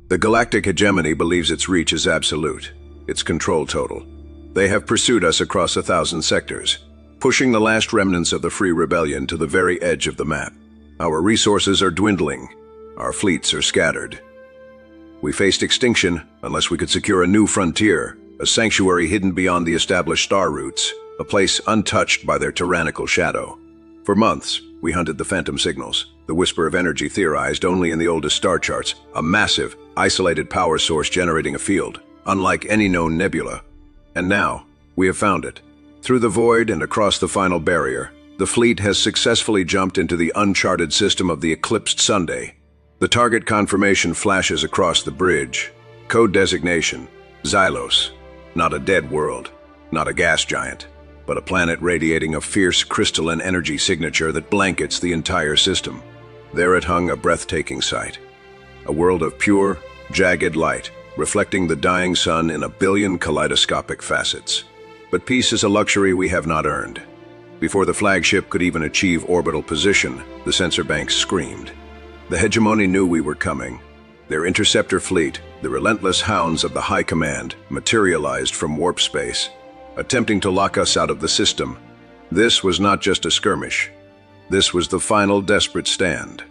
The galactic hegemony believes its reach is absolute, its control total. They have pursued us across 1,000 sectors, pushing the last remnants of the Free Rebellion to the very edge of the map. Our resources are dwindling. Our fleets are scattered. We faced extinction unless we could secure a new frontier, a sanctuary hidden beyond the established star routes, a place untouched by their tyrannical shadow. For months, we hunted the phantom signals, the whisper of energy theorized only in the oldest star charts, a massive, isolated power source generating a field, unlike any known nebula. And now, we have found it. Through the void and across the final barrier, the fleet has successfully jumped into the uncharted system of the eclipsed Sunday. The target confirmation flashes across the bridge. Code designation, Xylos. Not a dead world, not a gas giant, but a planet radiating a fierce crystalline energy signature that blankets the entire system. There it hung, a breathtaking sight. A world of pure, jagged light, reflecting the dying sun in a billion kaleidoscopic facets. But peace is a luxury we have not earned. Before the flagship could even achieve orbital position, the sensor banks screamed. The hegemony knew we were coming. Their interceptor fleet, the relentless hounds of the High Command, materialized from warp space, attempting to lock us out of the system. This was not just a skirmish. This was the final desperate stand.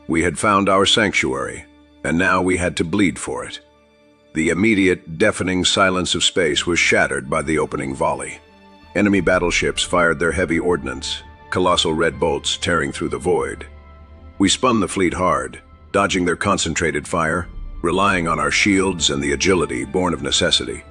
We had found our sanctuary, and now we had to bleed for it. The immediate, deafening silence of space was shattered by the opening volley. Enemy battleships fired their heavy ordnance, colossal red bolts tearing through the void. We spun the fleet hard, dodging their concentrated fire, relying on our shields and the agility born of necessity.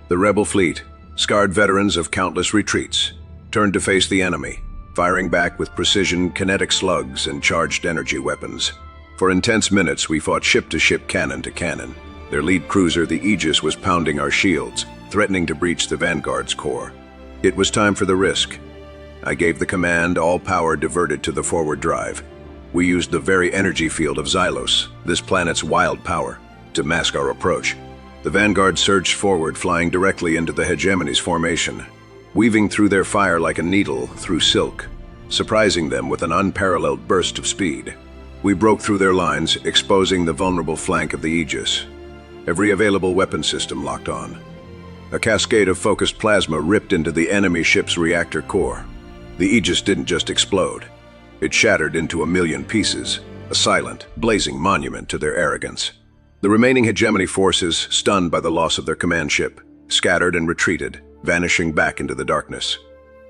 The rebel fleet, scarred veterans of countless retreats, turned to face the enemy, firing back with precision kinetic slugs and charged energy weapons. For intense minutes, we fought ship to ship, cannon to cannon. Their lead cruiser, the Aegis, was pounding our shields, threatening to breach the Vanguard's core. It was time for the risk. I gave the command, all power diverted to the forward drive. We used the very energy field of Xylos, this planet's wild power, to mask our approach. The Vanguard surged forward, flying directly into the hegemony's formation, weaving through their fire like a needle through silk, surprising them with an unparalleled burst of speed. We broke through their lines, exposing the vulnerable flank of the Aegis. Every available weapon system locked on. A cascade of focused plasma ripped into the enemy ship's reactor core. The Aegis didn't just explode. It shattered into a million pieces, a silent, blazing monument to their arrogance. The remaining hegemony forces, stunned by the loss of their command ship, scattered and retreated, vanishing back into the darkness.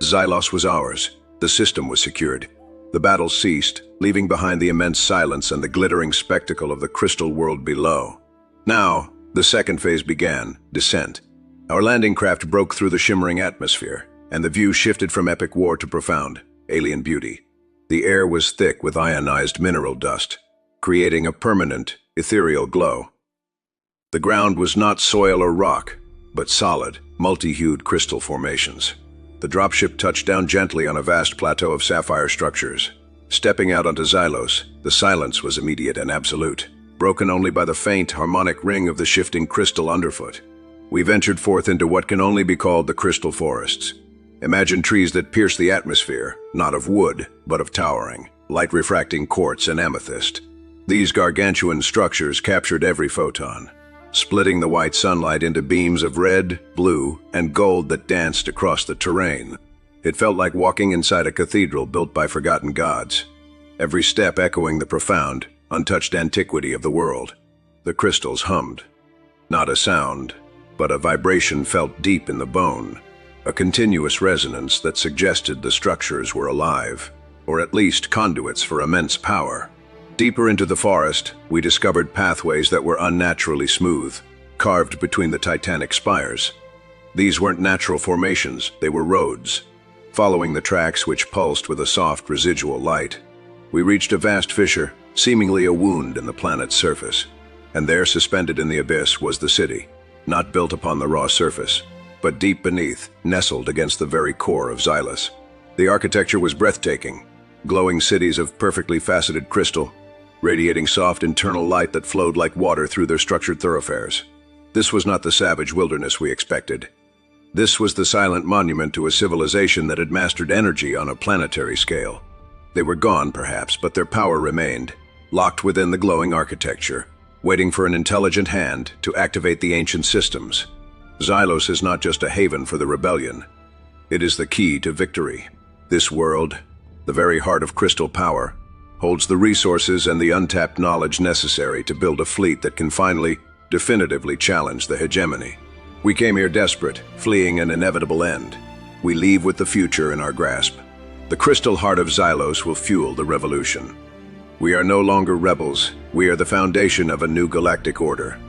Xylos was ours. The system was secured. The battle ceased, leaving behind the immense silence and the glittering spectacle of the crystal world below. Now, the second phase began, descent. Our landing craft broke through the shimmering atmosphere, and the view shifted from epic war to profound, alien beauty. The air was thick with ionized mineral dust, creating a permanent, ethereal glow. The ground was not soil or rock, but solid, multi-hued crystal formations. The dropship touched down gently on a vast plateau of sapphire structures. Stepping out onto Xylos, the silence was immediate and absolute, broken only by the faint, harmonic ring of the shifting crystal underfoot. We ventured forth into what can only be called the crystal forests. Imagine trees that pierce the atmosphere, not of wood, but of towering, light-refracting quartz and amethyst. These gargantuan structures captured every photon, splitting the white sunlight into beams of red, blue, and gold that danced across the terrain. It felt like walking inside a cathedral built by forgotten gods, every step echoing the profound, untouched antiquity of the world. The crystals hummed. Not a sound, but a vibration felt deep in the bone, a continuous resonance that suggested the structures were alive, or at least conduits for immense power. Deeper into the forest, we discovered pathways that were unnaturally smooth, carved between the titanic spires. These weren't natural formations, they were roads. Following the tracks which pulsed with a soft residual light, we reached a vast fissure, seemingly a wound in the planet's surface. And there, suspended in the abyss, was the city, not built upon the raw surface, but deep beneath, nestled against the very core of Xylos. The architecture was breathtaking, glowing cities of perfectly faceted crystal, radiating soft internal light that flowed like water through their structured thoroughfares. This was not the savage wilderness we expected. This was the silent monument to a civilization that had mastered energy on a planetary scale. They were gone, perhaps, but their power remained, locked within the glowing architecture, waiting for an intelligent hand to activate the ancient systems. Xylos is not just a haven for the rebellion. It is the key to victory. This world, the very heart of crystal power, holds the resources and the untapped knowledge necessary to build a fleet that can finally, definitively challenge the hegemony. We came here desperate, fleeing an inevitable end. We leave with the future in our grasp. The crystal heart of Xylos will fuel the revolution. We are no longer rebels. We are the foundation of a new galactic order.